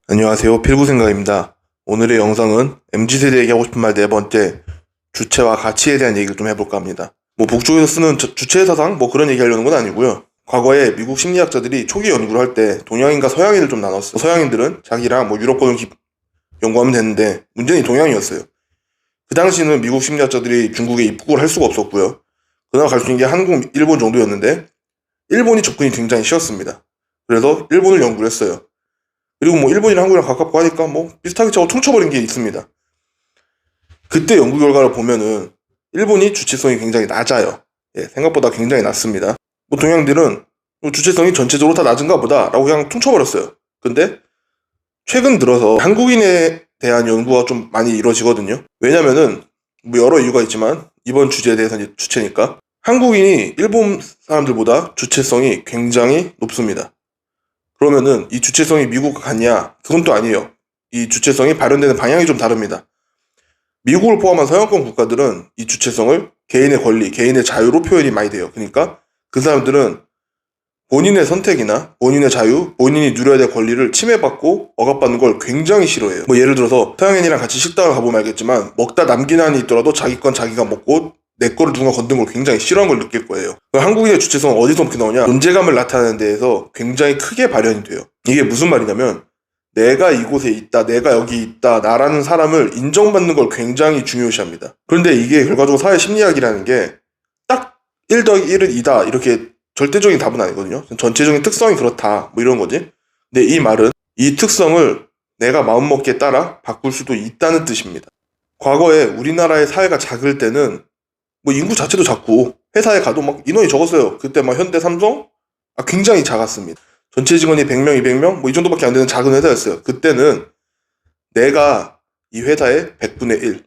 안녕하세요. 필구생각입니다. 오늘의 영상은 MZ세대에게 하고 싶은 말 네 번째, 주체와 가치에 대한 얘기를 좀 해볼까 합니다. 북쪽에서 쓰는 주체사상 그런 얘기 하려는 건 아니고요. 과거에 미국 심리학자들이 초기 연구를 할 때 동양인과 서양인을 좀 나눴어요. 서양인들은 자기랑 유럽권을 연구하면 되는데 문제는 동양이었어요. 그 당시는 미국 심리학자들이 중국에 입국을 할 수가 없었고요. 그나마 갈 수 있는 게 한국, 일본 정도였는데 일본이 접근이 굉장히 쉬웠습니다. 그래서 일본을 연구를 했어요. 그리고 일본이랑 한국이랑 가깝고 하니까 비슷하게 저거 퉁쳐버린 게 있습니다. 그때 연구 결과를 보면은 일본이 주체성이 굉장히 낮아요. 생각보다 굉장히 낮습니다. 동양들은 주체성이 전체적으로 다 낮은가 보다 라고 그냥 퉁쳐버렸어요. 근데 최근 들어서 한국인에 대한 연구가 좀 많이 이루어지거든요. 왜냐면은 여러 이유가 있지만 이번 주제에 대해서 이제 주체니까 한국인이 일본 사람들보다 주체성이 굉장히 높습니다. 그러면은 이 주체성이 미국과 같냐? 그건 또 아니에요. 이 주체성이 발현되는 방향이 좀 다릅니다. 미국을 포함한 서양권 국가들은 이 주체성을 개인의 권리, 개인의 자유로 표현이 많이 돼요. 그러니까 그 사람들은 본인의 선택이나 본인의 자유, 본인이 누려야 될 권리를 침해받고 억압받는 걸 굉장히 싫어해요. 예를 들어서 서양인이랑 같이 식당을 가보면 알겠지만 먹다 남긴 한이 있더라도 자기 건 자기가 먹고 내 거를 누가 건든 걸 굉장히 싫어하는 걸 느낄 거예요. 한국인의 주체성은 어디서 그렇게 나오냐? 존재감을 나타내는 데에서 굉장히 크게 발현이 돼요. 이게 무슨 말이냐면 내가 이곳에 있다, 내가 여기 있다, 나라는 사람을 인정받는 걸 굉장히 중요시합니다. 그런데 이게 결과적으로 사회 심리학이라는 게 딱 1 더하기 1은 2다 이렇게 절대적인 답은 아니거든요. 전체적인 특성이 그렇다 이런 거지. 근데 이 말은 이 특성을 내가 마음먹기에 따라 바꿀 수도 있다는 뜻입니다. 과거에 우리나라의 사회가 작을 때는 인구 자체도 작고 회사에 가도 인원이 적었어요. 그때 현대, 삼성 굉장히 작았습니다. 전체 직원이 100명, 200명 이 정도밖에 안 되는 작은 회사였어요. 그때는 내가 이 회사의 100분의 1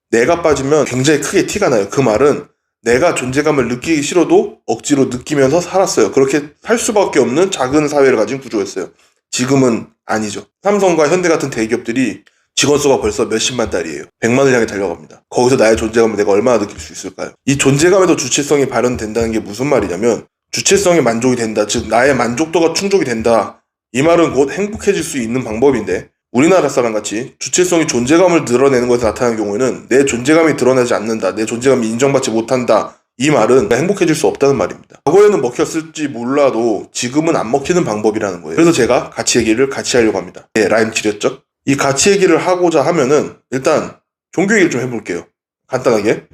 내가 빠지면 굉장히 크게 티가 나요. 그 말은 내가 존재감을 느끼기 싫어도 억지로 느끼면서 살았어요. 그렇게 살 수밖에 없는 작은 사회를 가진 구조였어요. 지금은 아니죠. 삼성과 현대 같은 대기업들이 직원 수가 벌써 몇십만 달이에요. 100만을 향해 달려갑니다. 거기서 나의 존재감을 내가 얼마나 느낄 수 있을까요? 이 존재감에도 주체성이 발현된다는 게 무슨 말이냐면 주체성이 만족이 된다, 즉 나의 만족도가 충족이 된다. 이 말은 곧 행복해질 수 있는 방법인데 우리나라 사람같이 주체성이 존재감을 드러내는 것에 나타나는 경우에는 내 존재감이 드러나지 않는다, 내 존재감이 인정받지 못한다, 이 말은 행복해질 수 없다는 말입니다. 과거에는 먹혔을지 몰라도 지금은 안 먹히는 방법이라는 거예요. 그래서 제가 가치 얘기를 같이 하려고 합니다. 라임 지렸죠? 이 가치 얘기를 하고자 하면은 일단 종교 얘기를 좀 해볼게요. 간단하게.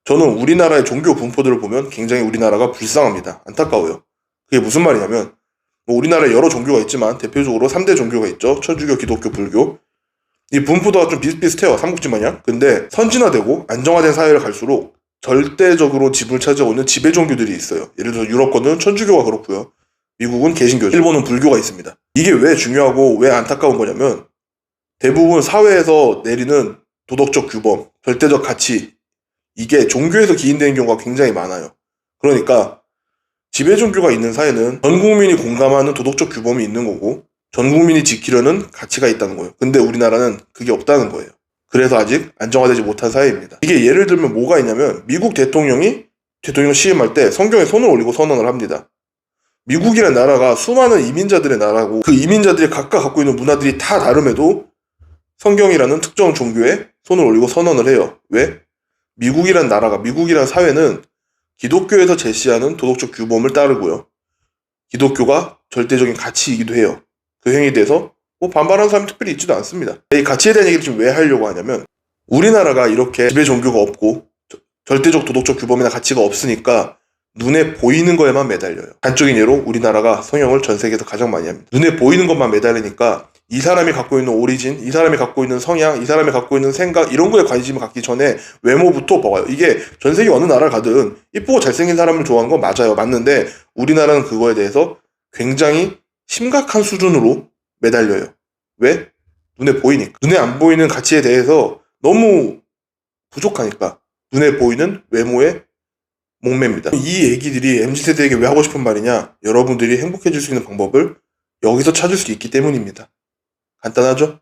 저는 우리나라의 종교 분포들을 보면 굉장히 우리나라가 불쌍합니다. 안타까워요. 그게 무슨 말이냐면 우리나라에 여러 종교가 있지만 대표적으로 3대 종교가 있죠. 천주교, 기독교, 불교. 이 분포도가 좀 비슷비슷해요. 삼국지 마냥. 근데 선진화되고 안정화된 사회를 갈수록 절대적으로 지분을 차지하고 있는 지배 종교들이 있어요. 예를 들어 유럽권은 천주교가 그렇고요. 미국은 개신교죠. 일본은 불교가 있습니다. 이게 왜 중요하고 왜 안타까운 거냐면 대부분 사회에서 내리는 도덕적 규범, 절대적 가치, 이게 종교에서 기인되는 경우가 굉장히 많아요. 그러니까 지배 종교가 있는 사회는 전 국민이 공감하는 도덕적 규범이 있는 거고 전 국민이 지키려는 가치가 있다는 거예요. 근데 우리나라는 그게 없다는 거예요. 그래서 아직 안정화되지 못한 사회입니다. 이게 예를 들면 뭐가 있냐면 미국 대통령이 대통령 취임할 때 성경에 손을 올리고 선언을 합니다. 미국이라는 나라가 수많은 이민자들의 나라고 그 이민자들이 각각 갖고 있는 문화들이 다 다름에도 성경이라는 특정 종교에 손을 올리고 선언을 해요. 왜? 미국이란 나라가, 미국이란 사회는 기독교에서 제시하는 도덕적 규범을 따르고요. 기독교가 절대적인 가치이기도 해요. 그 행위에 대해서 반발하는 사람이 특별히 있지도 않습니다. 이 가치에 대한 얘기를 지금 왜 하려고 하냐면 우리나라가 이렇게 지배 종교가 없고 절대적 도덕적 규범이나 가치가 없으니까 눈에 보이는 거에만 매달려요. 단적인 예로 우리나라가 성형을 전 세계에서 가장 많이 합니다. 눈에 보이는 것만 매달리니까 이 사람이 갖고 있는 오리진, 이 사람이 갖고 있는 성향, 이 사람이 갖고 있는 생각 이런 거에 관심을 갖기 전에 외모부터 봐요. 이게 전 세계 어느 나라를 가든 이쁘고 잘생긴 사람을 좋아하는 건 맞아요. 맞는데 우리나라는 그거에 대해서 굉장히 심각한 수준으로 매달려요. 왜? 눈에 보이니까. 눈에 안 보이는 가치에 대해서 너무 부족하니까 눈에 보이는 외모에 목매입니다. 이 얘기들이 MZ세대에게 왜 하고 싶은 말이냐? 여러분들이 행복해질 수 있는 방법을 여기서 찾을 수 있기 때문입니다. 간단하죠?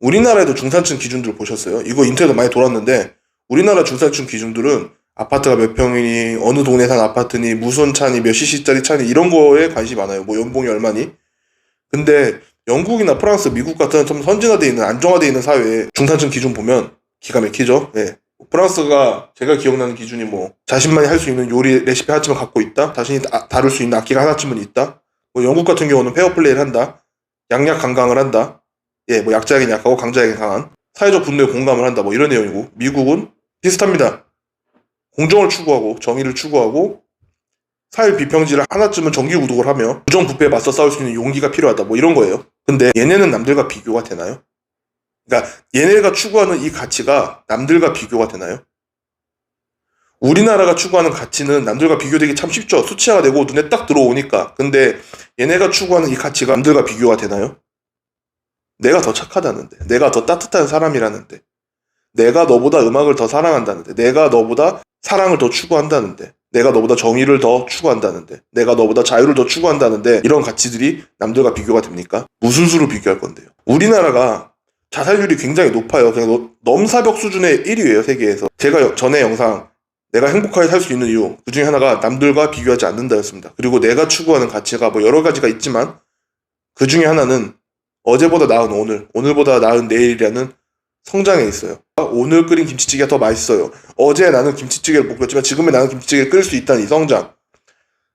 우리나라에도 중산층 기준들 보셨어요? 이거 인터넷에 많이 돌았는데 우리나라 중산층 기준들은 아파트가 몇 평이니, 어느 동네에 산 아파트니, 무슨 차니, 몇 cc짜리 차니 이런 거에 관심이 많아요. 연봉이 얼마니? 근데 영국이나 프랑스, 미국 같은 좀 선진화되어 있는 안정화되어 있는 사회의 중산층 기준 보면 기가 막히죠. 예. 프랑스가 제가 기억나는 기준이 뭐 자신만이 할 수 있는 요리 레시피 하나쯤은 갖고 있다. 자신이 다룰 수 있는 악기가 하나쯤은 있다. 뭐 영국 같은 경우는 페어플레이를 한다. 양약 강강을 한다. 예, 뭐 약자에겐 약하고 강자에겐 강한. 사회적 분노에 공감을 한다. 뭐 이런 내용이고 미국은 비슷합니다. 공정을 추구하고 정의를 추구하고 사회 비평지를 하나쯤은 정기구독을 하며 부정부패에 맞서 싸울 수 있는 용기가 필요하다. 뭐 이런 거예요. 근데 얘네는 남들과 비교가 되나요? 그러니까 얘네가 추구하는 이 가치가 남들과 비교가 되나요? 우리나라가 추구하는 가치는 남들과 비교되기 참 쉽죠. 수치화가 되고 눈에 딱 들어오니까. 근데 얘네가 추구하는 이 가치가 남들과 비교가 되나요? 내가 더 착하다는데, 내가 더 따뜻한 사람이라는데, 내가 너보다 음악을 더 사랑한다는데, 내가 너보다 사랑을 더 추구한다는데, 내가 너보다 정의를 더 추구한다는데, 내가 너보다 자유를 더 추구한다는데, 이런 가치들이 남들과 비교가 됩니까? 무슨 수로 비교할 건데요? 우리나라가 자살률이 굉장히 높아요. 그냥 넘사벽 수준의 1위예요, 세계에서. 제가 전에 영상 내가 행복하게 살 수 있는 이유 그 중에 하나가 남들과 비교하지 않는다였습니다. 그리고 내가 추구하는 가치가 뭐 여러 가지가 있지만 그 중에 하나는 어제보다 나은 오늘, 오늘보다 나은 내일이라는 성장에 있어요. 오늘 끓인 김치찌개가 더 맛있어요. 어제 나는 김치찌개를 못 끓였지만 지금의 나는 김치찌개를 끓일 수 있다는 이 성장.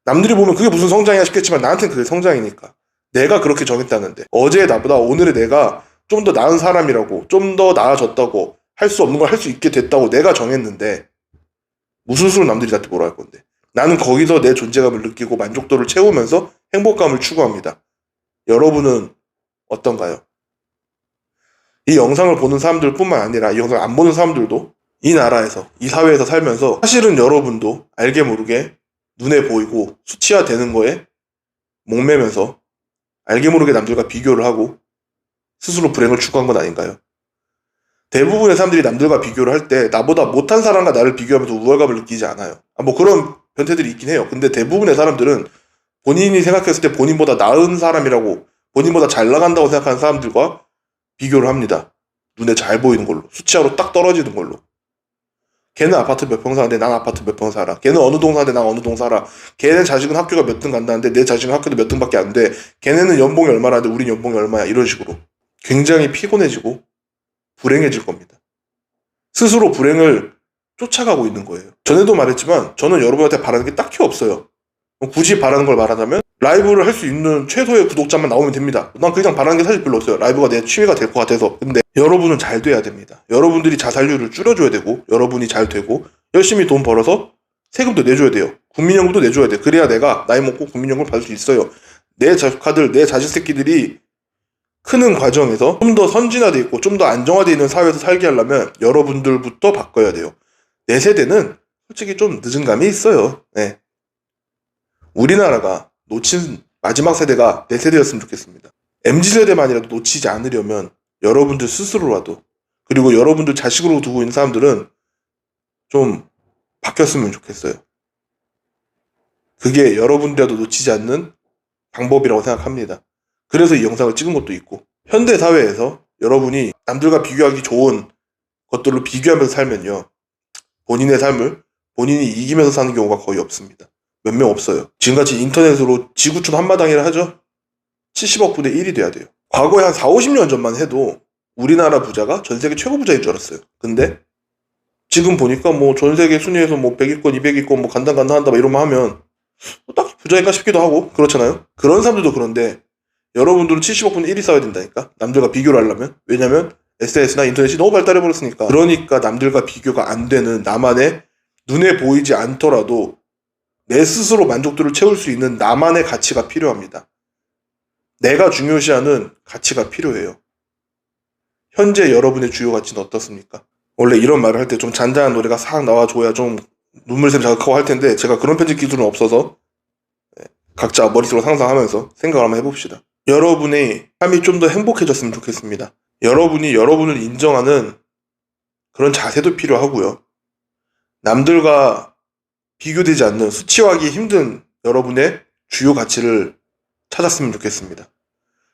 남들이 보면 그게 무슨 성장이야 싶겠지만 나한테는 그게 성장이니까. 내가 그렇게 정했다는데 어제의 나보다 오늘의 내가 좀 더 나은 사람이라고, 좀 더 나아졌다고, 할 수 없는 걸 할 수 있게 됐다고 내가 정했는데 무슨 수로 남들이 나한테 뭐라 할 건데. 나는 거기서 내 존재감을 느끼고 만족도를 채우면서 행복감을 추구합니다. 여러분은 어떤가요? 이 영상을 보는 사람들 뿐만 아니라 이 영상을 안 보는 사람들도 이 나라에서, 이 사회에서 살면서 사실은 여러분도 알게 모르게 눈에 보이고 수치화되는 거에 목매면서 알게 모르게 남들과 비교를 하고 스스로 불행을 추구한 건 아닌가요? 대부분의 사람들이 남들과 비교를 할 때 나보다 못한 사람과 나를 비교하면서 우월감을 느끼지 않아요. 뭐 그런 변태들이 있긴 해요. 근데 대부분의 사람들은 본인이 생각했을 때 본인보다 나은 사람이라고, 본인보다 잘 나간다고 생각하는 사람들과 비교를 합니다. 눈에 잘 보이는 걸로, 수치화로 딱 떨어지는 걸로. 걔는 아파트 몇 평 사는데 난 아파트 몇 평 살아. 걔는 어느 동 사는데 난 어느 동 살아. 걔네 자식은 학교가 몇 등 간다는데 내 자식은 학교도 몇 등밖에 안 돼. 걔네는 연봉이 얼마라는데 우린 연봉이 얼마야. 이런 식으로 굉장히 피곤해지고 불행해질 겁니다. 스스로 불행을 쫓아가고 있는 거예요. 전에도 말했지만 저는 여러분한테 바라는 게 딱히 없어요. 굳이 바라는 걸 말하자면 라이브를 할 수 있는 최소의 구독자만 나오면 됩니다. 난 그냥 바라는 게 사실 별로 없어요. 라이브가 내 취미가 될 것 같아서. 근데 여러분은 잘 돼야 됩니다. 여러분들이 자살률을 줄여줘야 되고, 여러분이 잘 되고 열심히 돈 벌어서 세금도 내줘야 돼요. 국민연금도 내줘야 돼. 그래야 내가 나이 먹고 국민연금을 받을 수 있어요. 내 조카들, 내 자식 새끼들이 크는 과정에서 좀 더 선진화되어 있고 좀 더 안정화되어 있는 사회에서 살게 하려면 여러분들부터 바꿔야 돼요. 내 세대는 솔직히 좀 늦은 감이 있어요. 네. 우리나라가 놓친 마지막 세대가 내 세대였으면 좋겠습니다. MZ세대만이라도 놓치지 않으려면 여러분들 스스로라도, 그리고 여러분들 자식으로 두고 있는 사람들은 좀 바뀌었으면 좋겠어요. 그게 여러분들이라도 놓치지 않는 방법이라고 생각합니다. 그래서 이 영상을 찍은 것도 있고, 현대 사회에서 여러분이 남들과 비교하기 좋은 것들로 비교하면서 살면요, 본인의 삶을 본인이 이기면서 사는 경우가 거의 없습니다. 몇 명 없어요. 지금같이 인터넷으로 지구촌 한마당이라 하죠? 70억 분의 1이 돼야 돼요. 과거에 한 4, 50년 전만 해도 우리나라 부자가 전 세계 최고 부자인 줄 알았어요. 근데 지금 보니까 뭐 전 세계 순위에서 뭐 100위권, 200위권 뭐 간당간당한다 막 이러면 하면 딱히 부자인가 싶기도 하고 그렇잖아요. 그런 사람들도 그런데 여러분들은 70억 분의 1이 싸워야 된다니까. 남들과 비교를 하려면. 왜냐면 SNS나 인터넷이 너무 발달해버렸으니까. 그러니까 남들과 비교가 안 되는 나만의 눈에 보이지 않더라도 내 스스로 만족도를 채울 수 있는 나만의 가치가 필요합니다. 내가 중요시하는 가치가 필요해요. 현재 여러분의 주요 가치는 어떻습니까? 원래 이런 말을 할 때 좀 잔잔한 노래가 싹 나와줘야 좀 눈물샘 자극하고 할 텐데 제가 그런 편집 기술은 없어서 각자 머릿속으로 상상하면서 생각을 한번 해봅시다. 여러분의 삶이 좀 더 행복해졌으면 좋겠습니다. 여러분이 여러분을 인정하는 그런 자세도 필요하고요. 남들과 비교되지 않는 수치화하기 힘든 여러분의 주요 가치를 찾았으면 좋겠습니다.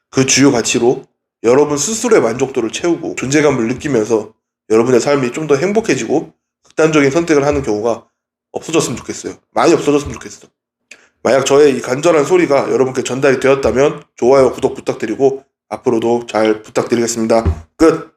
그 주요 가치로 여러분 스스로의 만족도를 채우고 존재감을 느끼면서 여러분의 삶이 좀 더 행복해지고 극단적인 선택을 하는 경우가 없어졌으면 좋겠어요. 많이 없어졌으면 좋겠어. 만약 저의 이 간절한 소리가 여러분께 전달이 되었다면 좋아요, 구독 부탁드리고 앞으로도 잘 부탁드리겠습니다. 끝!